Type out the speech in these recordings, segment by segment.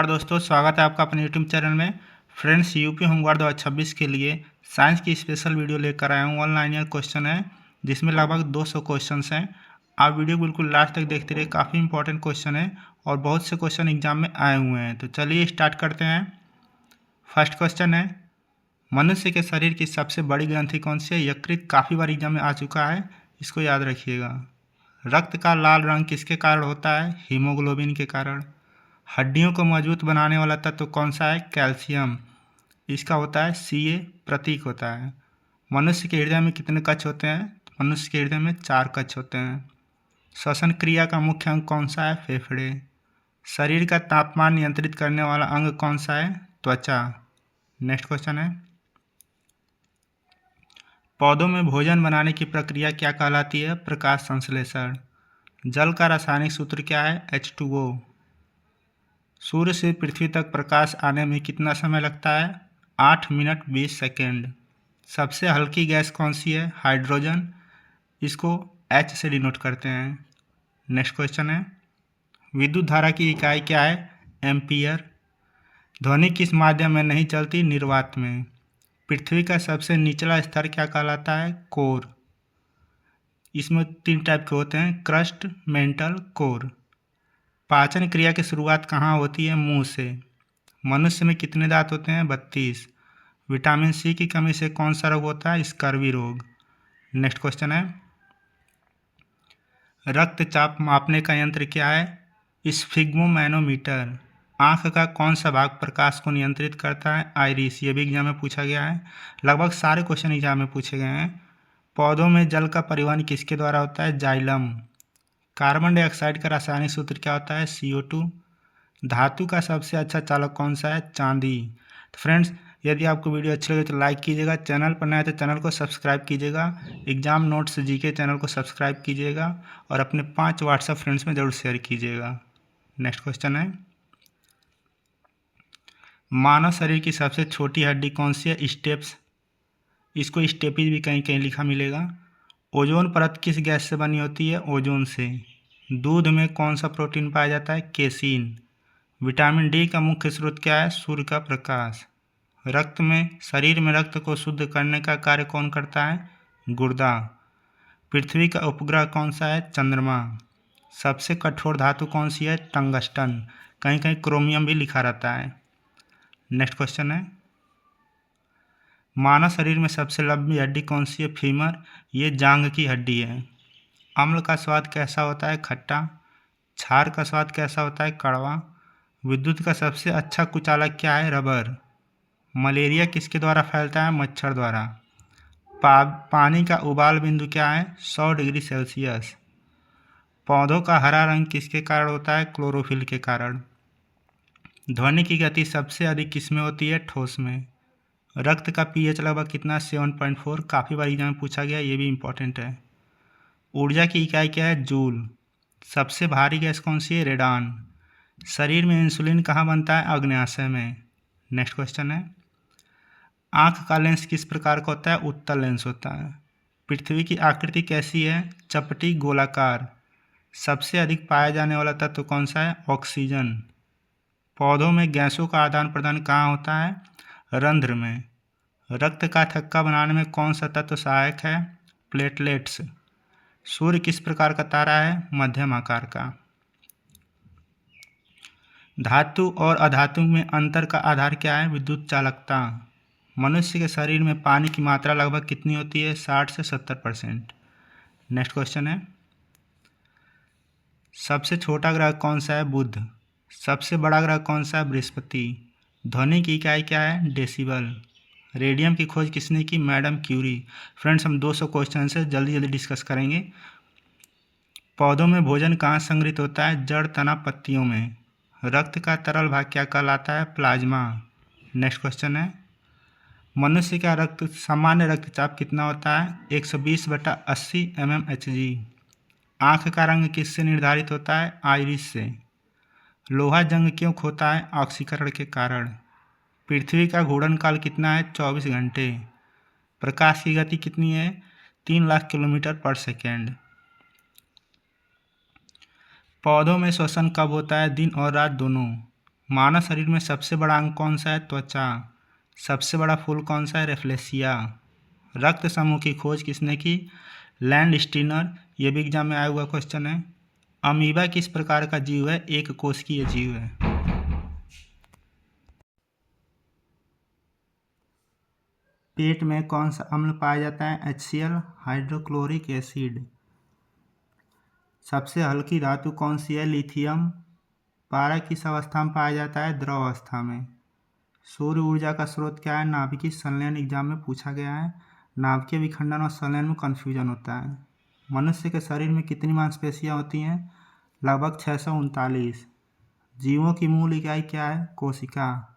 और दोस्तों स्वागत है आपका अपने यूट्यूब चैनल में। फ्रेंड्स, यूपी होमगार्ड 2026 के लिए साइंस की स्पेशल वीडियो लेकर आया हूँ। ऑनलाइन ईयर क्वेश्चन है जिसमें लगभग 200 क्वेश्चंस हैं। आप वीडियो बिल्कुल लास्ट तक देखते रहिए, काफ़ी इंपॉर्टेंट क्वेश्चन है और बहुत से क्वेश्चन एग्जाम में आए हुए हैं। तो चलिए स्टार्ट करते हैं। फर्स्ट क्वेश्चन है, मनुष्य के शरीर की सबसे बड़ी ग्रंथि कौन सी है? यकृत काफ़ी बार एग्जाम में आ चुका है, इसको याद रखिएगा। रक्त का लाल रंग किसके कारण होता है? हीमोग्लोबिन के कारण। हड्डियों को मजबूत बनाने वाला तत्व कौन सा है? कैल्शियम। इसका होता है Ca प्रतीक होता है। मनुष्य के हृदय में कितने कक्ष होते हैं? मनुष्य के हृदय में 4 कक्ष होते हैं। श्वसन क्रिया का मुख्य अंग कौन सा है? फेफड़े। शरीर का तापमान नियंत्रित करने वाला अंग कौन सा है? त्वचा। नेक्स्ट क्वेश्चन है, पौधों में भोजन बनाने की प्रक्रिया क्या कहलाती है? प्रकाश संश्लेषण। जल का रासायनिक सूत्र क्या है? H2O। सूर्य से पृथ्वी तक प्रकाश आने में कितना समय लगता है? 8 मिनट 20 सेकेंड। सबसे हल्की गैस कौन सी है? हाइड्रोजन। इसको H से डिनोट करते हैं। नेक्स्ट क्वेश्चन है, विद्युत धारा की इकाई क्या है? एम्पियर। ध्वनि किस माध्यम में नहीं चलती? निर्वात में। पृथ्वी का सबसे निचला स्तर क्या कहलाता है? कोर। इसमें 3 टाइप के होते हैं, क्रस्ट, मेंटल, कोर। पाचन क्रिया की शुरुआत कहाँ होती है? मुंह से। मनुष्य में कितने दांत होते हैं? 32। विटामिन सी की कमी से कौन सा रोग होता है? स्कर्वी रोग। नेक्स्ट क्वेश्चन है, रक्तचाप मापने का यंत्र क्या है? स्फिग्मोमैनोमीटर। आंख का कौन सा भाग प्रकाश को नियंत्रित करता है? आइरिस। ये भी एग्जाम में पूछा गया है, लगभग सारे क्वेश्चन एग्जाम में पूछे गए हैं। पौधों में जल का परिवहन किसके द्वारा होता है? जाइलम। कार्बन डाइऑक्साइड का रासायनिक सूत्र क्या होता है? CO2। धातु का सबसे अच्छा चालक कौन सा है? चांदी। तो फ्रेंड्स, यदि आपको वीडियो अच्छी लगे तो लाइक कीजिएगा, चैनल पर नया है तो चैनल को सब्सक्राइब कीजिएगा, एग्जाम नोट्स जीके चैनल को सब्सक्राइब कीजिएगा और अपने 5 व्हाट्सएप फ्रेंड्स में ज़रूर शेयर कीजिएगा। नेक्स्ट क्वेश्चन है, मानव शरीर की सबसे छोटी हड्डी कौन सी है? स्टेप्स। इसको स्टेपीज भी कहीं कहीं लिखा मिलेगा। ओजोन परत किस गैस से बनी होती है? ओजोन से। दूध में कौन सा प्रोटीन पाया जाता है? केसीन। विटामिन डी का मुख्य स्रोत क्या है? सूर्य का प्रकाश। रक्त में, शरीर में रक्त को शुद्ध करने का कार्य कौन करता है? गुर्दा। पृथ्वी का उपग्रह कौन सा है? चंद्रमा। सबसे कठोर धातु कौन सी है? टंगस्टन। कहीं कहीं क्रोमियम भी लिखा रहता है। नेक्स्ट क्वेश्चन है, मानव शरीर में सबसे लंबी हड्डी कौन सी है? फीमर। ये जांघ की हड्डी है। अम्ल का स्वाद कैसा होता है? खट्टा। क्षार का स्वाद कैसा होता है? कड़वा। विद्युत का सबसे अच्छा कुचालक क्या है? रबर। मलेरिया किसके द्वारा फैलता है? मच्छर द्वारा। पानी का उबाल बिंदु क्या है? 100 डिग्री सेल्सियस। पौधों का हरा रंग किसके कारण होता है? क्लोरोफिल के कारण। ध्वनि की गति सबसे अधिक किसमें होती है? ठोस में। रक्त का pH लगभग कितना? 7.4। काफ़ी बार एग्जाम में पूछा गया, ये भी इंपॉर्टेंट है। ऊर्जा की इकाई क्या है? जूल। सबसे भारी गैस कौन सी है? रेडान। शरीर में इंसुलिन कहाँ बनता है? अग्न्याशय में। नेक्स्ट क्वेश्चन है, आँख का लेंस किस प्रकार का होता है? उत्तल लेंस होता है। पृथ्वी की आकृति कैसी है? चपटी गोलाकार। सबसे अधिक पाया जाने वाला तत्व कौन सा है? ऑक्सीजन। पौधों में गैसों का आदान प्रदान कहाँ होता है? रंध्र में। रक्त का थक्का बनाने में कौन सा तत्व सहायक है? प्लेटलेट्स। सूर्य किस प्रकार का तारा है? मध्यम आकार का। धातु और अधातु में अंतर का आधार क्या है? विद्युत चालकता। मनुष्य के शरीर में पानी की मात्रा लगभग कितनी होती है? 60 से 70%। नेक्स्ट क्वेश्चन है, सबसे छोटा ग्रह कौन सा है? बुध। सबसे बड़ा ग्रह कौन सा है? बृहस्पति। ध्वनि की इकाई क्या है? डेसिबल। रेडियम की खोज किसने की? Madam Curie. फ्रेंड्स, हम 200 क्वेश्चन से जल्दी जल्दी डिस्कस करेंगे। पौधों में भोजन कहाँ संग्रहित होता है? जड़, तना, पत्तियों में। रक्त का तरल भाग क्या कहलाता है? प्लाज्मा। नेक्स्ट क्वेश्चन है, मनुष्य का रक्त सामान्य रक्तचाप कितना होता है? 120/80 mmHg। आँख का रंग किससे निर्धारित होता है? आइरिस से। लोहा जंग क्यों खोता है? ऑक्सीकरण के कारण। पृथ्वी का घूर्णन काल कितना है? 24 घंटे। प्रकाश की गति कितनी है? 3 लाख किलोमीटर पर सेकेंड। पौधों में श्वसन कब होता है? दिन और रात दोनों। मानव शरीर में सबसे बड़ा अंग कौन सा है? त्वचा। सबसे बड़ा फूल कौन सा है? रेफ्लेशिया। रक्त समूह की खोज किसने की? Land Steiner. ये भी एग्जाम में आया हुआ क्वेश्चन है। अमीबा किस प्रकार का जीव है? एक कोशिकीय जीव है। पेट में कौन सा अम्ल पाया जाता है? HCl, hydrochloric acid. सबसे हल्की धातु कौन सी है? लिथियम। पारा किस अवस्था में पाया जाता है? द्रव अवस्था में। सूर्य ऊर्जा का स्रोत क्या है? नाभिकीय संलयन एग्जाम में पूछा गया है। नाभिकीय विखंडन और संलयन में कन्फ्यूजन होता है। मनुष्य के शरीर में कितनी मांसपेशियां होती हैं? लगभग 639। जीवों की मूल इकाई क्या है? कोशिका।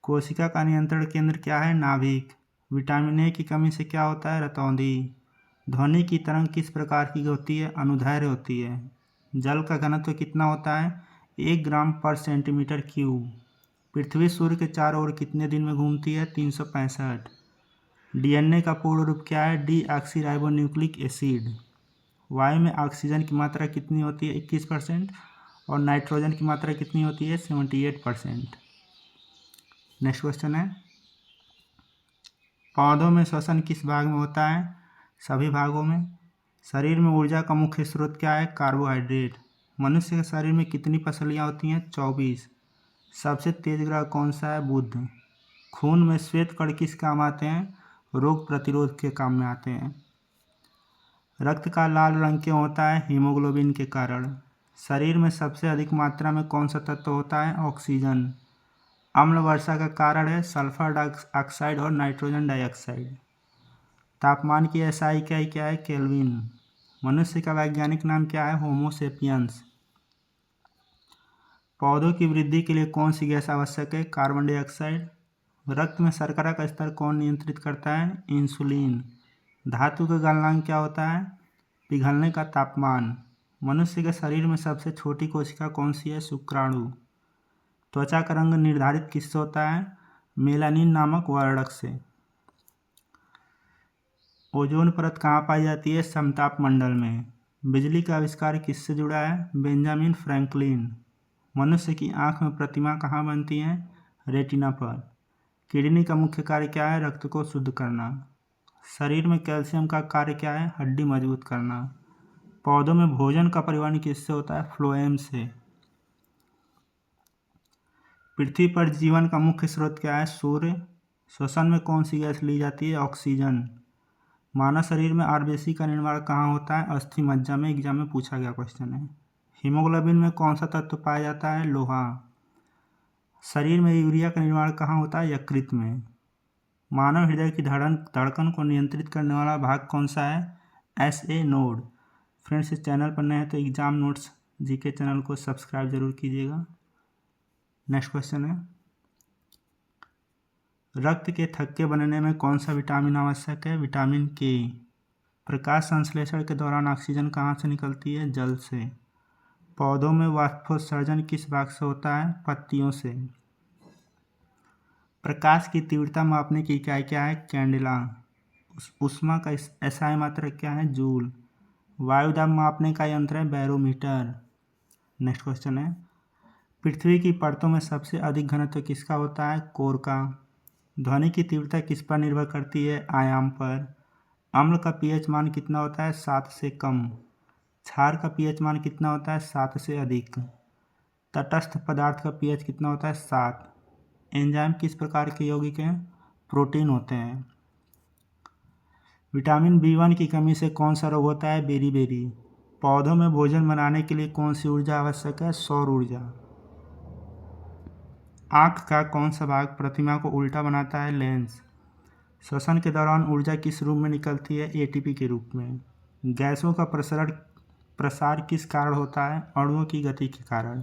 कोशिका का नियंत्रण केंद्र क्या है? नाभिक। विटामिन ए की कमी से क्या होता है? रतौंधी। ध्वनि की तरंग किस प्रकार की होती है? अनुदैर्घ्य होती है। जल का घनत्व कितना होता है? 1 ग्राम पर सेंटीमीटर क्यूब। पृथ्वी सूर्य के चारों ओर कितने दिन में घूमती है? 365। डीएनए का पूर्ण रूप क्या है? Deoxyribonucleic acid. वायु में ऑक्सीजन की मात्रा कितनी होती है? 21%। और नाइट्रोजन की मात्रा कितनी होती है? 78%। नेक्स्ट क्वेश्चन है, पौधों में श्वसन किस भाग में होता है? सभी भागों में। शरीर में ऊर्जा का मुख्य स्रोत क्या है? कार्बोहाइड्रेट। मनुष्य के शरीर में कितनी पसलियाँ होती हैं? 24। सबसे तेज ग्रह कौन सा है? बुध। खून में श्वेत कण किस काम आते हैं? रोग प्रतिरोध के काम में आते हैं। रक्त का लाल रंग क्यों होता है? हीमोग्लोबिन के कारण। शरीर में सबसे अधिक मात्रा में कौन सा तत्व होता है? ऑक्सीजन। अम्ल वर्षा का कारण है सल्फर डाइऑक्साइड और नाइट्रोजन डाइऑक्साइड। तापमान की एसआई इकाई क्या है? केल्विन। मनुष्य का वैज्ञानिक नाम क्या है? होमो सेपियंस। पौधों की वृद्धि के लिए कौन सी गैस आवश्यक है? Carbon dioxide. रक्त में शर्करा का स्तर कौन नियंत्रित करता है? इंसुलिन। धातु का गलनांक क्या होता है? पिघलने का तापमान। मनुष्य के शरीर में सबसे छोटी कोशिका कौन सी है? शुक्राणु। त्वचा का रंग निर्धारित किससे होता है? मेलानिन नामक वर्णक से। ओजोन परत कहाँ पाई जाती है? समताप मंडल में। बिजली का आविष्कार किससे जुड़ा है? Benjamin Franklin. मनुष्य की आंख में प्रतिमा कहाँ बनती है? रेटिना पर। किडनी का मुख्य कार्य क्या है? रक्त को शुद्ध करना। शरीर में कैल्शियम का कार्य क्या है? हड्डी मजबूत करना। पौधों में भोजन का परिवहन किससे होता है? फ्लोएम से। पृथ्वी पर जीवन का मुख्य स्रोत क्या है? सूर्य। श्वसन में कौन सी गैस ली जाती है? ऑक्सीजन। मानव शरीर में आरबीसी का निर्माण कहाँ होता है? अस्थि मज्जा में एग्जाम में पूछा गया क्वेश्चन है। हीमोग्लोबिन में कौन सा तत्व पाया जाता है? लोहा। शरीर में यूरिया का निर्माण कहाँ होता है? यकृत में। मानव हृदय की धड़कन को नियंत्रित करने वाला भाग कौन सा है? SA node. फ्रेंड्स, इस चैनल पर नए हैं तो एग्जाम नोट्स जीके चैनल को सब्सक्राइब जरूर कीजिएगा। नेक्स्ट क्वेश्चन है, रक्त के थक्के बनने में कौन सा विटामिन आवश्यक है? विटामिन के। प्रकाश संश्लेषण के दौरान ऑक्सीजन कहाँ से निकलती है? जल से। पौधों में वाष्पोत्सर्जन किस भाग से होता है? पत्तियों से। प्रकाश की तीव्रता मापने की इकाई क्या है? कैंडेला। ऊष्मा का SI मात्रक क्या है? जूल। वायु दाब मापने का यंत्र है बैरोमीटर। नेक्स्ट क्वेश्चन है, पृथ्वी की परतों में सबसे अधिक घनत्व किसका होता है? कोर का। ध्वनि की तीव्रता किस पर निर्भर करती है? आयाम पर। अम्ल का pH मान कितना होता है? 7 से कम। क्षार का pH मान कितना होता है? 7 से अधिक। तटस्थ पदार्थ का pH कितना होता है? 7। एंजाइम किस प्रकार के यौगिक हैं? प्रोटीन होते हैं। विटामिन B1 की कमी से कौन सा रोग होता है? बेरी। पौधों में भोजन बनाने के लिए कौन सी ऊर्जा आवश्यक है? सौर ऊर्जा। आँख का कौन सा भाग प्रतिमा को उल्टा बनाता है? लेंस। श्वसन के दौरान ऊर्जा किस रूप में निकलती है? ATP के रूप में। गैसों का प्रसार किस कारण होता है? अणुओं की गति के कारण।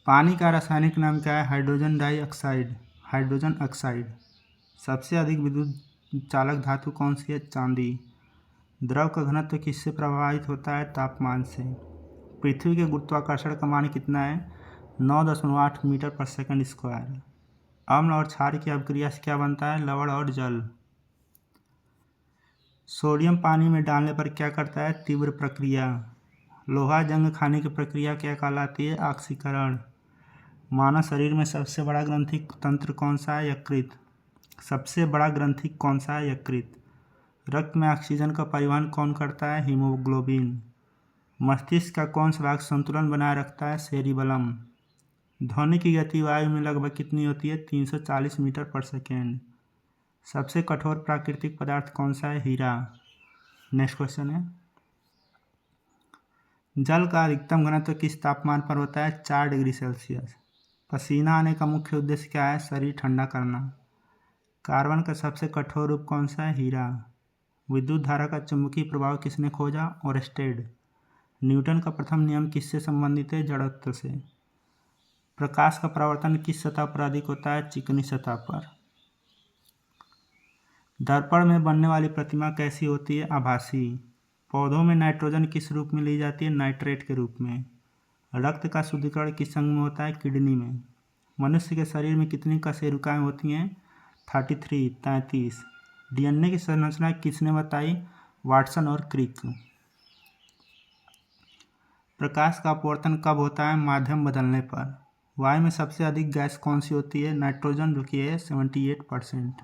पानी का रासायनिक नाम क्या है? Hydrogen oxide. सबसे अधिक विद्युत चालक धातु कौन सी है? चांदी। द्रव का घनत्व किससे प्रभावित होता है? तापमान से। पृथ्वी के गुरुत्वाकर्षण का मान कितना है? 9.8 मीटर पर सेकंड स्क्वायर। अम्ल और क्षार की अभिक्रिया से क्या बनता है? लवण और जल। सोडियम पानी में डालने पर क्या करता है? तीव्र प्रक्रिया। लोहा जंग खाने की प्रक्रिया क्या कहलाती है? ऑक्सीकरण। मानव शरीर में सबसे बड़ा ग्रंथि तंत्र कौन सा है? यकृत। सबसे बड़ा ग्रंथि कौन सा है? यकृत। रक्त में ऑक्सीजन का परिवहन कौन करता है? हीमोग्लोबिन। मस्तिष्क का कौन सा भाग संतुलन बनाए रखता है? सेरिबलम। ध्वनि की गति वायु में लगभग कितनी होती है? 340 मीटर पर सेकेंड। सबसे कठोर प्राकृतिक पदार्थ कौन सा है? हीरा। नेक्स्ट क्वेश्चन है, जल का अधिकतम घनत्व किस तापमान पर होता है? 4 डिग्री सेल्सियस। पसीना आने का मुख्य उद्देश्य क्या है? शरीर ठंडा करना। कार्बन का सबसे कठोर रूप कौन सा है? हीरा। विद्युत धारा का चुंबकीय प्रभाव किसने खोजा? ओरेस्टेड। न्यूटन का प्रथम नियम किससे संबंधित है? जड़त्व से। प्रकाश का परावर्तन किस सतह पर अधिक होता है? चिकनी सतह पर। दर्पण में बनने वाली प्रतिमा कैसी होती है? आभासी। पौधों में नाइट्रोजन किस रूप में ली जाती है? नाइट्रेट के रूप में। रक्त का शुद्धिकरण किस अंग में होता है? किडनी में। मनुष्य के शरीर में कितनी कशेरुकाएं होती हैं? 33। डीएनए की संरचना किसने बताई? वाटसन और क्रिक। प्रकाश का अपवर्तन कब होता है? माध्यम बदलने पर। वायु में सबसे अधिक गैस कौन सी होती है? नाइट्रोजन, जो कि है 78%।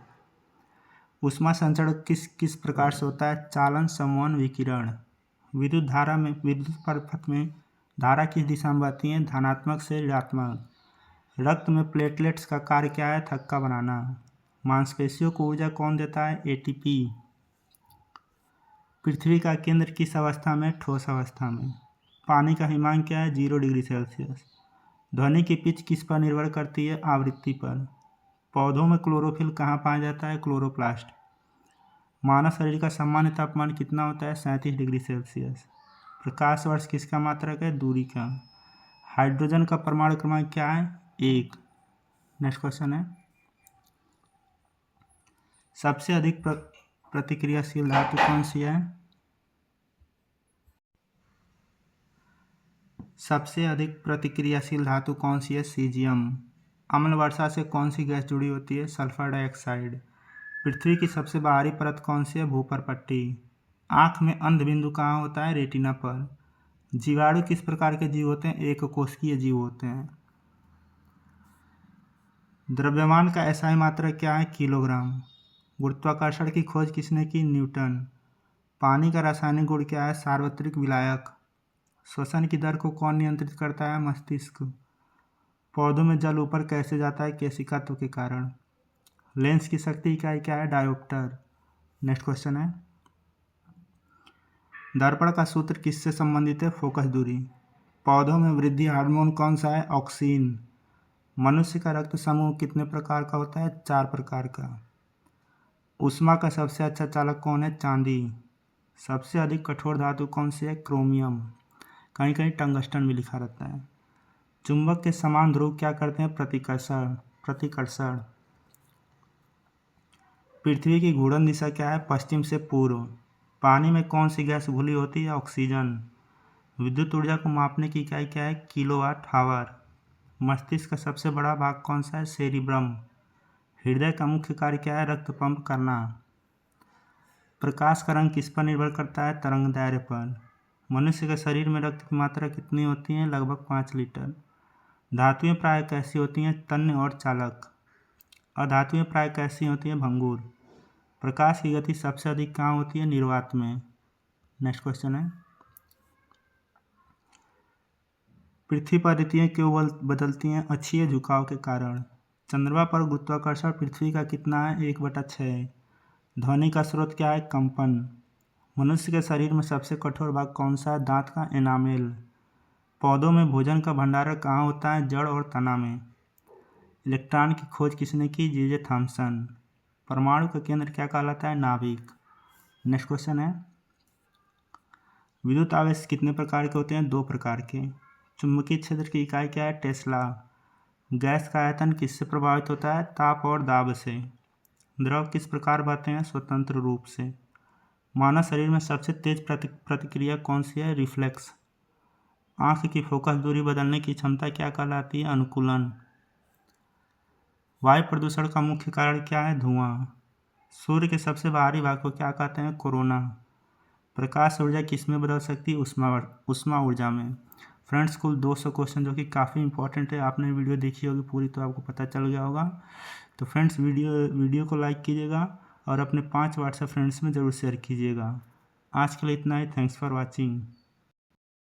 ऊष्मा संचरण किस किस प्रकार से होता है? चालन, समवहन, विकिरण। विद्युत पथ में धारा किस दिशा में बहती है? धनात्मक से ऋणात्मक। रक्त में प्लेटलेट्स का कार्य क्या है? थक्का बनाना। मांसपेशियों को ऊर्जा कौन देता है? एटीपी। पृथ्वी का केंद्र किस अवस्था में? ठोस अवस्था में। पानी का हिमांक क्या है? 0 डिग्री सेल्सियस। ध्वनि की पिच किस पर निर्भर करती है? आवृत्ति पर। पौधों में क्लोरोफिल कहाँ पाया जाता है? क्लोरोप्लास्ट। मानव शरीर का सामान्य तापमान कितना होता है? 37 डिग्री सेल्सियस। प्रकाश वर्ष किसका मात्रक है? दूरी का। हाइड्रोजन का परमाणु क्रमांक क्या है? 1। नेक्स्ट क्वेश्चन है, सबसे अधिक प्रतिक्रियाशील धातु कौन सी है? सबसे अधिक प्रतिक्रियाशील धातु कौन सी है? सीजियम। अम्ल वर्षा से कौन सी गैस जुड़ी होती है? Sulphur dioxide. पृथ्वी की सबसे बाहरी परत कौन सी है? भूपर पट्टी। आँख में अंध बिंदु कहाँ होता है? रेटिना पर। जीवाणु किस प्रकार के जीव होते हैं? एक कोशिकीय जीव होते हैं। द्रव्यमान का एसआई मात्रक क्या है? किलोग्राम। गुरुत्वाकर्षण की खोज किसने की? न्यूटन। पानी का रासायनिक गुण क्या है? सार्वत्रिक विलायक। श्वसन की दर को कौन नियंत्रित करता है? मस्तिष्क। पौधों में जल ऊपर कैसे जाता है? केशिकात्व के कारण। लेंस की शक्ति इकाई क्या है? डायोप्टर। नेक्स्ट क्वेश्चन है, दर्पण का सूत्र किससे संबंधित है? फोकस दूरी। पौधों में वृद्धि हार्मोन कौन सा है? ऑक्सीन। मनुष्य का रक्त समूह कितने प्रकार का होता है? 4 प्रकार का। ऊष्मा का सबसे अच्छा चालक कौन है? चांदी। सबसे अधिक कठोर धातु कौन सी है? क्रोमियम। कहीं कहीं टंगस्टन भी लिखा रहता है। चुंबक के समान ध्रुव क्या करते हैं? प्रतिकर्षण। पृथ्वी की घूर्णन दिशा क्या है? पश्चिम से पूर्व। पानी में कौन सी गैस घुली होती है? ऑक्सीजन। विद्युत ऊर्जा को मापने की इकाई क्या है? Kilowatt hour. मस्तिष्क का सबसे बड़ा भाग कौन सा है? सेरिब्रम। हृदय का मुख्य कार्य क्या है? रक्त पंप करना। प्रकाश का रंग किस पर निर्भर करता है? तरंग दैर्ध्य पर। मनुष्य के शरीर में रक्त की मात्रा कितनी होती है? लगभग 5 लीटर। धातुएं प्राय कैसी होती हैं? तन्य और चालक। अधातुएं प्राय कैसी होती हैं? भंगुर। प्रकाश की गति सबसे अधिक कहाँ होती है? निर्वात में। नेक्स्ट क्वेश्चन है, पृथ्वी पर ऋतुएं क्यों बदलती हैं? अक्षीय झुकाव के कारण। चंद्रमा पर गुरुत्वाकर्षण पृथ्वी का कितना है? 1/6। ध्वनि का स्रोत क्या है? कंपन। मनुष्य के शरीर में सबसे कठोर भाग कौन सा है? दांत का एनामेल। पौधों में भोजन का भंडारण कहाँ होता है? जड़ और तना में। इलेक्ट्रॉन की खोज किसने की? J Thomson. परमाणु का केंद्र क्या कहलाता है? नाभिक। नेक्स्ट क्वेश्चन है, विद्युत आवेश कितने प्रकार के होते हैं? 2 प्रकार के। चुंबकीय क्षेत्र की इकाई क्या है? टेस्ला। गैस का आयतन किससे प्रभावित होता है? ताप और दाब से। द्रव किस प्रकार बहते हैं? स्वतंत्र रूप से। मानव शरीर में सबसे तेज प्रतिक्रिया कौन सी है? रिफ्लेक्स। आंख की फोकस दूरी बदलने की क्षमता क्या कहलाती है? अनुकूलन। वायु प्रदूषण का मुख्य कारण क्या है? धुआं। सूर्य के सबसे बाहरी भाग को क्या कहते हैं? कोरोना। प्रकाश ऊर्जा किस में बदल सकती है? उष्मा ऊर्जा में। फ्रेंड्स, कुल 200 क्वेश्चन जो कि काफ़ी इंपॉर्टेंट है, आपने वीडियो देखी होगी पूरी तो आपको पता चल गया होगा। तो फ्रेंड्स, वीडियो को लाइक कीजिएगा और अपने 5 व्हाट्सएप फ्रेंड्स में ज़रूर शेयर कीजिएगा। आज के लिए इतना ही। Thanks for watching.